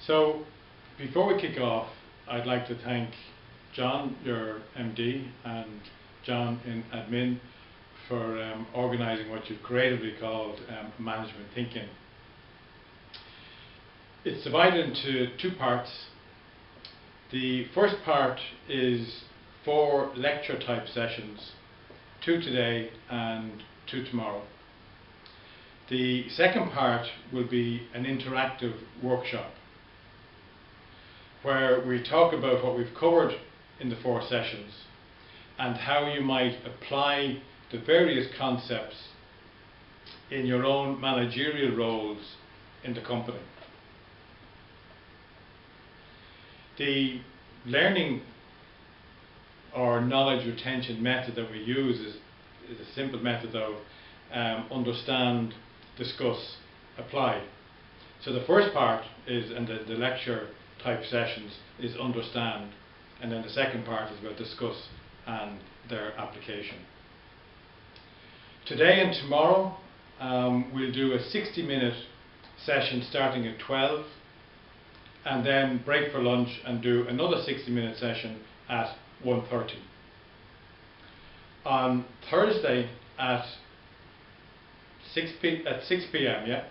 So, before we kick off, I'd like to thank John, your MD, and John in admin for organising what you've creatively called management thinking. It's divided into two parts. The first part is 4 lecture type sessions, 2 today and 2 tomorrow. The second part will be an interactive workshop where we talk about what we've covered in the 4 sessions and how you might apply the various concepts in your own managerial roles in the company. The learning or knowledge retention method that we use is a simple method of understand, discuss, apply. So the first part is, and the lecture type sessions, is understand, and then the second part is about discuss and their application. Today and tomorrow we'll do a 60-minute session starting at 12, and then break for lunch and do another 60-minute session at 1:30. On Thursday at 6 p.m.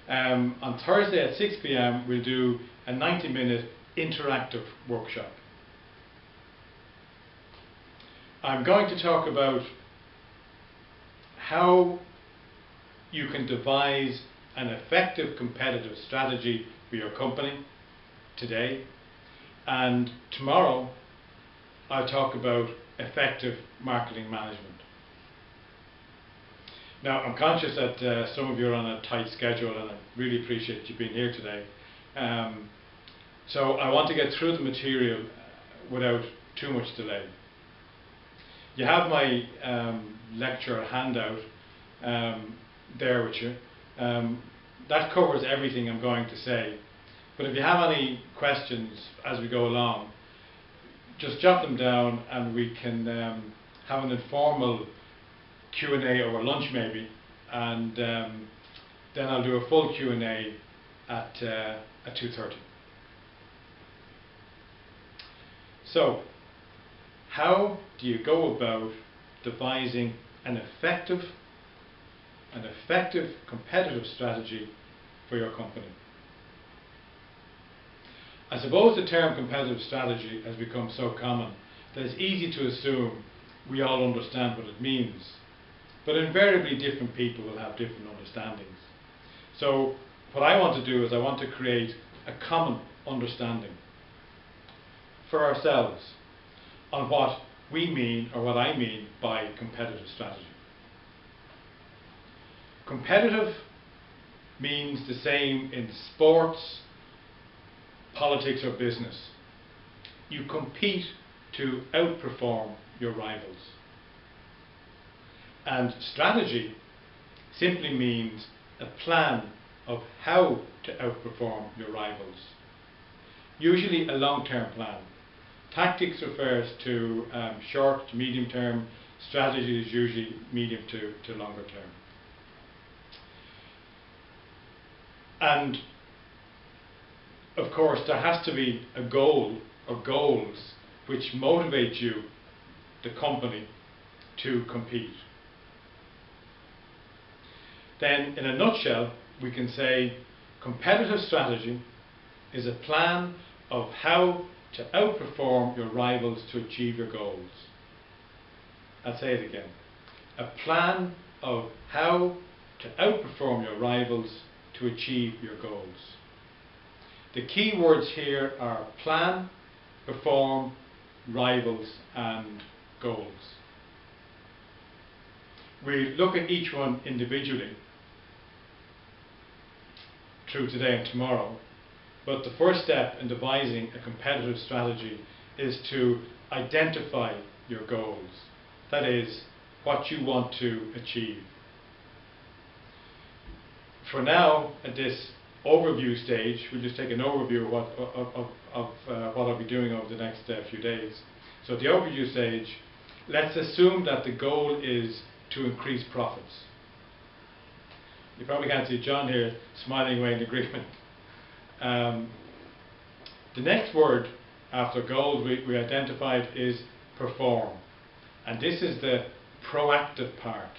On Thursday at 6 p.m. we'll do a 90-minute interactive workshop. I'm going to talk about how you can devise an effective competitive strategy for your company today, and tomorrow I'll talk about effective marketing management. Now, I'm conscious that some of you are on a tight schedule, and I really appreciate you being here today. So I want to get through the material without too much delay. You have my lecture handout there with you. That covers everything I'm going to say. But if you have any questions as we go along, just jot them down and we can have an informal Q&A over lunch maybe, and then I'll do a full Q&A at 2:30. So, how do you go about devising an effective competitive strategy for your company? I suppose the term competitive strategy has become so common that it's easy to assume we all understand what it means. But invariably different people will have different understandings. So what I want to do is I want to create a common understanding for ourselves on what we mean, or what I mean, by competitive strategy. Competitive means the same in sports, politics or business. You compete to outperform your rivals. And strategy simply means a plan of how to outperform your rivals. Usually a long-term plan. Tactics refers to short to medium term. Strategy is usually medium to longer term. And of course there has to be a goal or goals which motivate you, the company, to compete. Then in a nutshell we can say competitive strategy is a plan of how to outperform your rivals to achieve your goals. I'll say it again. A plan of how to outperform your rivals to achieve your goals. The key words here are plan, perform, rivals and goals. We look at each one individually through today and tomorrow, but the first step in devising a competitive strategy is to identify your goals. That is, what you want to achieve. For now, at this overview stage, we'll just take an overview of what I'll be doing over the next few days. So at the overview stage, let's assume that the goal is to increase profits. You probably can't see John here smiling away in agreement. The next word after goals we identified is perform. And this is the proactive part.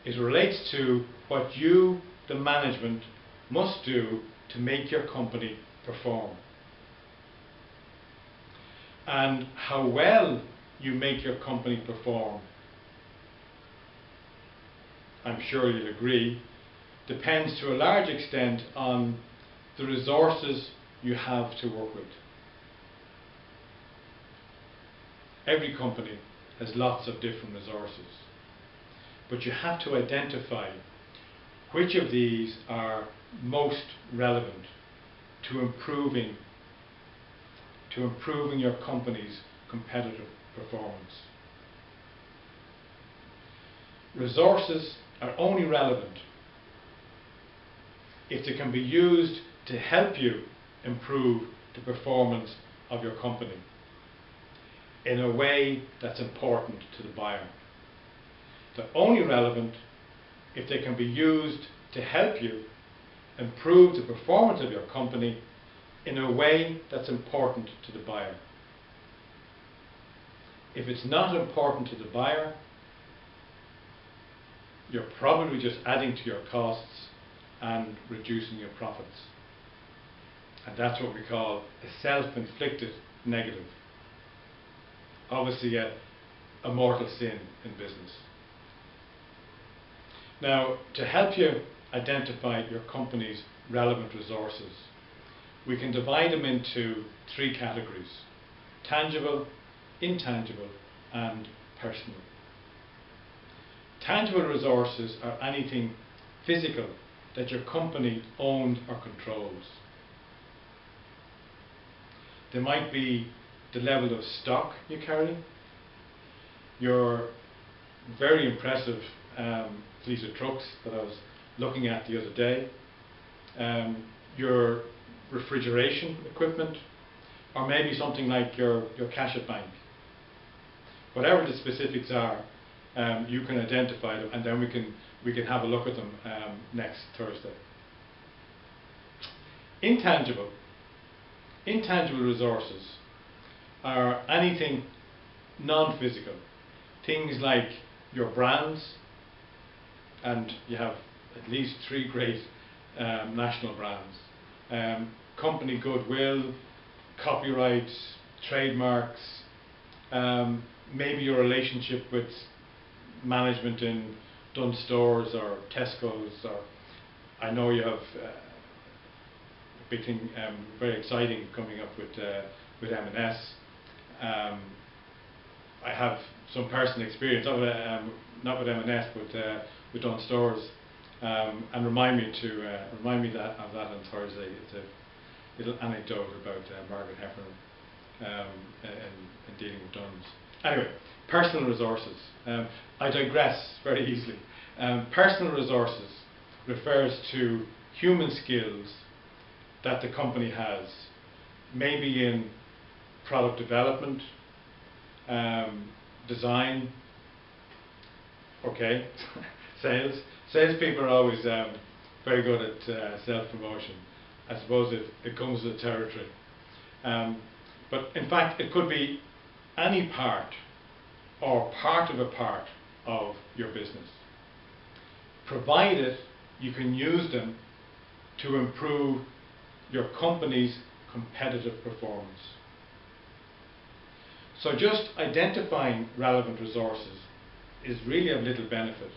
It relates to what you, the management, must do to make your company perform. And how well you make your company perform, I'm sure you'll agree, depends to a large extent on the resources you have to work with. Every company has lots of different resources, but you have to identify which of these are most relevant to improving your company's competitive performance. Resources are only relevant if they can be used to help you improve the performance of your company in a way that's important to the buyer. They're only relevant if they can be used to help you improve the performance of your company in a way that's important to the buyer. If it's not important to the buyer, you're probably just adding to your costs and reducing your profits. And that's what we call a self-inflicted negative. Obviously a mortal sin in business. Now, to help you identify your company's relevant resources, we can divide them into three categories: tangible, intangible, and personal. Tangible resources are anything physical that your company owns or controls. They might be the level of stock you carry, your very impressive fleet of trucks that I was looking at the other day, your refrigeration equipment, or maybe something like your cash at bank. Whatever the specifics are, you can identify them, and then we can have a look at them next Thursday. Intangible resources are anything non-physical, things like your brands, and you have at least 3 great national brands, company goodwill, copyrights, trademarks, maybe your relationship with management in Dunnes Stores or Tesco's, or I know you have a big thing very exciting coming up with M&S. I have some personal experience, not with M&S, but with Dunnes Stores, and remind me of that on Thursday. It's a little anecdote about Margaret Heffernan in dealing with Dunnes. Anyway, personal resources. I digress very easily. Personal resources refers to human skills that the company has, maybe in product development, design, okay, sales. Salespeople are always very good at self-promotion. I suppose it comes with the territory. But in fact, it could be any part or part of a part of your business, provided you can use them to improve your company's competitive performance. So just identifying relevant resources is really of little benefit.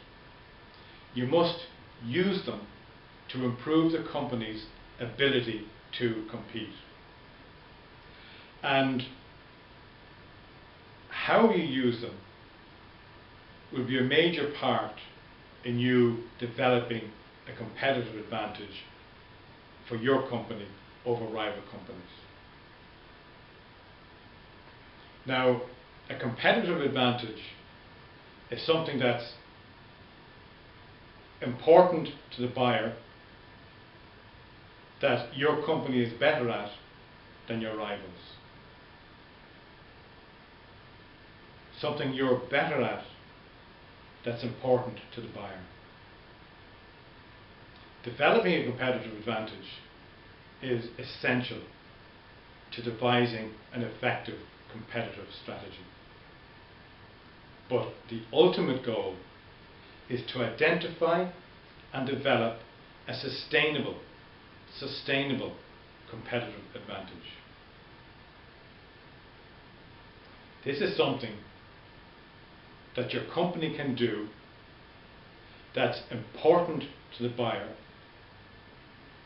You must use them to improve the company's ability to compete. And how you use them will be a major part in you developing a competitive advantage for your company over rival companies. Now, a competitive advantage is something that's important to the buyer, that your company is better at than your rivals. Something you're better at that's important to the buyer. Developing a competitive advantage is essential to devising an effective competitive strategy. But the ultimate goal is to identify and develop a sustainable competitive advantage. This is something that your company can do that's important to the buyer,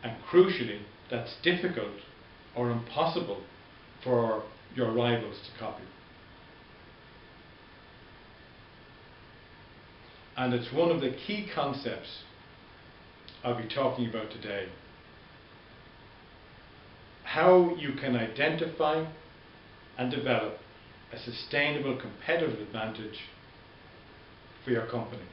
and crucially that's difficult or impossible for your rivals to copy. And it's one of the key concepts I'll be talking about today. How you can identify and develop a sustainable competitive advantage for your company.